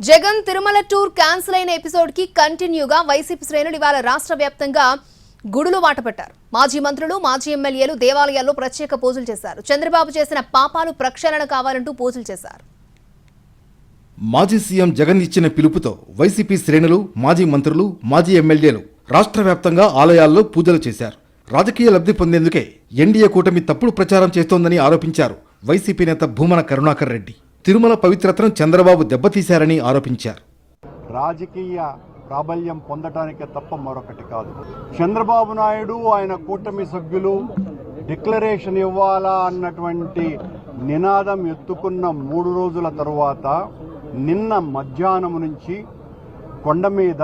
Jagan Tirumala tour cancel అయిన episode కి కంటిన్యూగా వైసీపీ శ్రేణులు ఇవాళ రాష్ట్ర వ్యాప్తంగా గుడులు బాటపట్టారు. మాజీ మంత్రులు, మాజీ ఎమ్మెల్యేలు దేవాలయాల్లో ప్రత్యేక పూజలు చేశారు. చంద్రబాబు చేసిన పాపాలు ప్రక్షాళన కావాలంటూ పూజలు చేశారు. మాజీ సీఎం జగన్ ఇచ్చిన పిలుపుతో వైసీపీ శ్రేణులు, మాజీ మంత్రులు, మాజీ ఎమ్మెల్యేలు రాష్ట్ర వ్యాప్తంగా ఆలయాల్లో పూజలు చేశారు. రాజకీయ లబ్ధి పొందేందుకే ఎన్డీఏ కూటమి తప్పుడు ప్రచారం చేస్తోందని ఆరోపించారు వైసీపీ నేత భూమన కరుణాకర్ రెడ్డి. తిరుమల పవిత్రతను చంద్రబాబు దెబ్బతీశారని ఆరోపించారు. రాజకీయ ప్రాబల్యం పొందటానికే తప్ప మరొకటి కాదు. చంద్రబాబు నాయుడు ఆయన కూటమి సభ్యులు డిక్లరేషన్ ఇవ్వాలా అన్నటువంటి నినాదం ఎత్తుకున్న 3 రోజుల తరువాత నిన్న మధ్యాహ్నం నుంచి కొండ మీద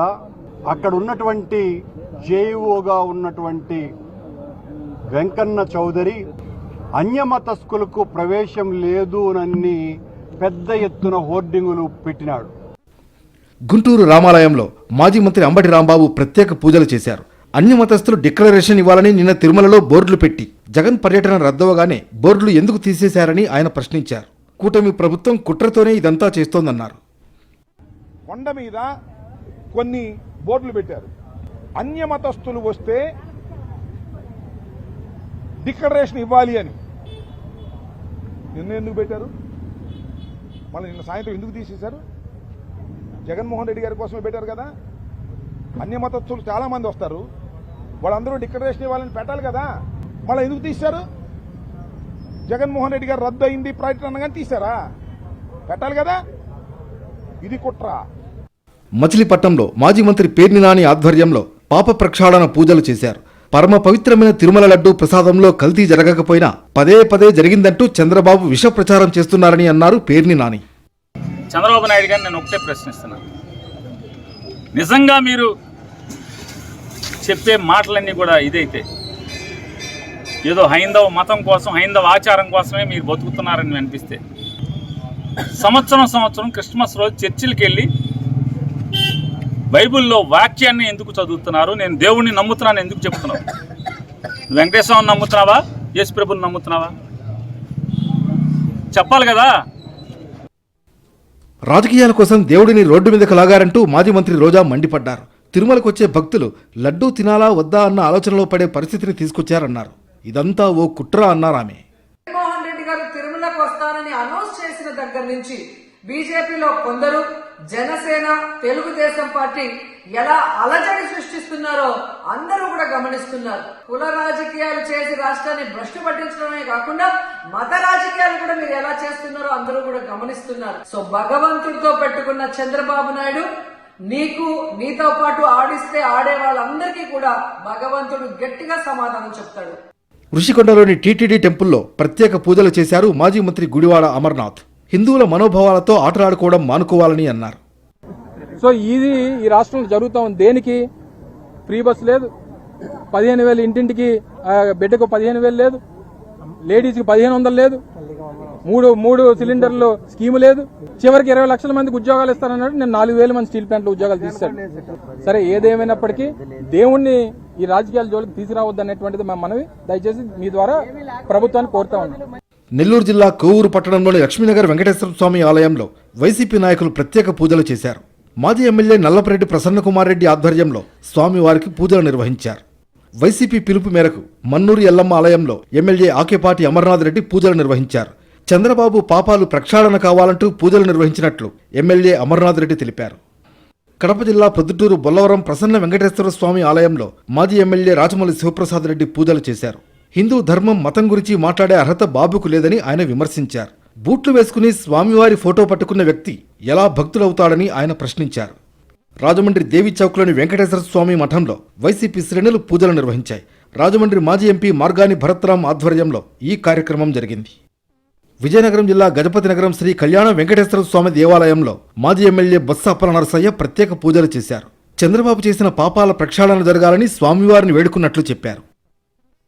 అక్కడ ఉన్నటువంటి జేఈఓగా ఉన్నటువంటి వెంకన్న చౌదరి అన్యమతస్కులకు ప్రవేశం లేదు అని పెద్ద ఎత్తున హోర్డింగులు పెట్టినాడు. గుంటూరు రామాలయంలో మాజీ మంత్రి అంబటి రాంబాబు ప్రత్యేక పూజలు చేశారు. అన్యమతస్థులు డిక్లరేషన్ ఇవ్వాలని నిన్న తిరుమలలో బోర్డులు పెట్టి జగన్ పర్యటన రద్దవగానే బోర్డులు ఎందుకు తీసేశారని ఆయన ప్రశ్నించారు. కూటమి ప్రభుత్వం కుట్రతోనే ఇదంతా చేస్తోందన్నారు. కొండ మీద కొన్ని బోర్డులు పెట్టారు. అన్యమతస్థులు వస్తే డిక్లరేషన్ ఇవ్వాలి అని. నిన్న ఎందుకు పెట్టారు? మళ్ళీ నిన్న సాయంత్రం ఎందుకు తీసేశారు? జగన్మోహన్ రెడ్డి గారి కోసమే పెట్టారు కదా. అన్యమతస్థులు చాలా మంది వస్తారు, వాళ్ళందరూ డిక్లరేషన్ ఇవ్వాలని పెట్టాలి కదా. మళ్ళీ ఎందుకు తీశారు? జగన్మోహన్ రెడ్డి గారు రద్దు అయింది ప్రకటన కానీ తీశారా? పెట్టాలి కదా. ఇది కుట్ర. మచిలీపట్నంలో మాజీ మంత్రి పేర్ని నాని ఆధ్వర్యంలో పాప ప్రక్షాళన పూజలు చేశారు. పరమ పవిత్రమైన తిరుమల లడ్డూ ప్రసాదంలో కల్తీ జరగకపోయినా పదే పదే జరిగిందంటూ చంద్రబాబు విష ప్రచారం చేస్తున్నారని అన్నారు పేర్ని నాని. చంద్రబాబు నాయుడు గారిని నేను ఒకటే ప్రశ్నిస్తున్నాను. నిజంగా మీరు చెప్పే మాటలన్నీ కూడా ఇదైతే ఏదో హైందవ మతం కోసం, హైందవ ఆచారం కోసమే మీరు బతుకుతున్నారని అనిపిస్తే, సంవత్సరం క్రిస్మస్ రోజు చర్చిలకు వెళ్ళి బైబిల్లో వాక్యాన్ని ఎందుకు చదువుతున్నారు? నేను దేవుణ్ణి నమ్ముతున్నాను ఎందుకు చెప్తున్నావు? వెంకటేశ్వరని నమ్ముతున్నావా? యేసు ప్రభుని నమ్ముతున్నావా? చెప్పాలి కదా. రాజకీయాల కోసం దేవుడిని రోడ్డు మీదకు లాగారంటూ మాజీ మంత్రి రోజా మండిపడ్డారు. తిరుమలకు వచ్చే భక్తులు లడ్డూ తినాలా వద్దా అన్న ఆలోచనలో పడే పరిస్థితిని తీసుకొచ్చారన్నారు. ఇదంతా ఓ కుట్ర అన్నారు ఆమె. జగన్మోహన్ రెడ్డి గారు తిరుమలకు వస్తానని అనౌన్స్ చేసిన దగ్గర నుంచి బీజేపీలో కొందరు, జనసేన, తెలుగుదేశం పార్టీ ఎలా అలజడి సృష్టిస్తున్నారో అందరూ కూడా గమనిస్తున్నారు. కుల రాజకీయాలు చేసి రాష్ట్రాన్ని భ్రష్టు పట్టించడమే కాకుండా మత రాజకీయాలు కూడా మీరు ఎలా చేస్తున్నారో అందరూ కూడా గమనిస్తున్నారు. సో భగవంతుడితో పెట్టుకున్న చంద్రబాబు నాయుడు నీతో పాటు ఆడిస్తే ఆడే వాళ్ళందరికీ కూడా భగవంతుడు గట్టిగా సమాధానం చెప్తాడు. ఋషికొండలోని టీటీడీ టెంపుల్లో ప్రత్యేక పూజలు చేశారు మాజీ మంత్రి గుడివాడ అమర్నాథ్. హిందువుల మనోభావాలతో ఆటలాడుకోవడం మానుకోవాలని అన్నారు. సో ఇది ఈ రాష్ట్రంలో జరుగుతా ఉంది. దేనికి ఫ్రీ బస్ లేదు, 15,000 ఇంటింటికి బిడ్డకు 15,000 లేదు, లేడీస్కి 1,500 లేదు, మూడు సిలిండర్లు స్కీము లేదు, చివరికి 20 లక్షల మందికి ఉద్యోగాలు ఇస్తానన్నాడు. నేను 4,000 మంది స్టీల్ ప్లాంట్లో ఉద్యోగాలు తీశాడు. సరే, ఏదేమైనప్పటికీ దేవుణ్ణి ఈ రాజకీయాల జోలికి తీసుకురావద్దు అనేటువంటిది మా మనవి. దయచేసి మీ ద్వారా ప్రభుత్వాన్ని కోరుతా ఉన్నాం. నెల్లూరు జిల్లా కోవూరు పట్టణంలోని లక్ష్మీనగర్ వెంకటేశ్వర స్వామి ఆలయంలో వైసీపీ నాయకులు ప్రత్యేక పూజలు చేశారు. మాజీ ఎమ్మెల్యే నల్లపరెడ్డి ప్రసన్నకుమార్ రెడ్డి ఆధ్వర్యంలో స్వామివారికి పూజలు నిర్వహించారు. వైసీపీ పిలుపు మేరకు మన్నూరు ఎల్లమ్మ ఆలయంలో ఎమ్మెల్యే ఆకేపాటి అమర్నాథ్ రెడ్డి పూజలు నిర్వహించారు. చంద్రబాబు పాపాలు ప్రక్షాళన కావాలంటూ పూజలు నిర్వహించినట్లు ఎమ్మెల్యే అమర్నాథ్ రెడ్డి తెలిపారు. కడప జిల్లా ప్రొద్దుటూరు బొల్లవరం ప్రసన్న వెంకటేశ్వర స్వామి ఆలయంలో మాజీ ఎమ్మెల్యే రాజమౌళి శివప్రసాద్ రెడ్డి పూజలు చేశారు. హిందూ ధర్మం, మతం గురించి మాట్లాడే అర్హత బాబుకు లేదని ఆయన విమర్శించారు. బూట్లు వేసుకుని స్వామివారి ఫోటో పట్టుకున్న వ్యక్తి ఎలా భక్తులవుతాడని ఆయన ప్రశ్నించారు. రాజమండ్రి దేవి చౌక్లోని వెంకటేశ్వర స్వామి మఠంలో వైసీపీ శ్రేణులు పూజలు నిర్వహించాయి. రాజమండ్రి మాజీ ఎంపీ మార్గాని భరత్రాం ఆధ్వర్యంలో ఈ కార్యక్రమం జరిగింది. విజయనగరం జిల్లా గజపతి నగరం శ్రీ కళ్యాణ వెంకటేశ్వర స్వామి దేవాలయంలో మాజీ ఎమ్మెల్యే బొత్స అప్పల నరసయ్య ప్రత్యేక పూజలు చేశారు. చంద్రబాబు చేసిన పాపాల ప్రక్షాళన జరగాలని స్వామివారిని వేడుకున్నట్లు చెప్పారు.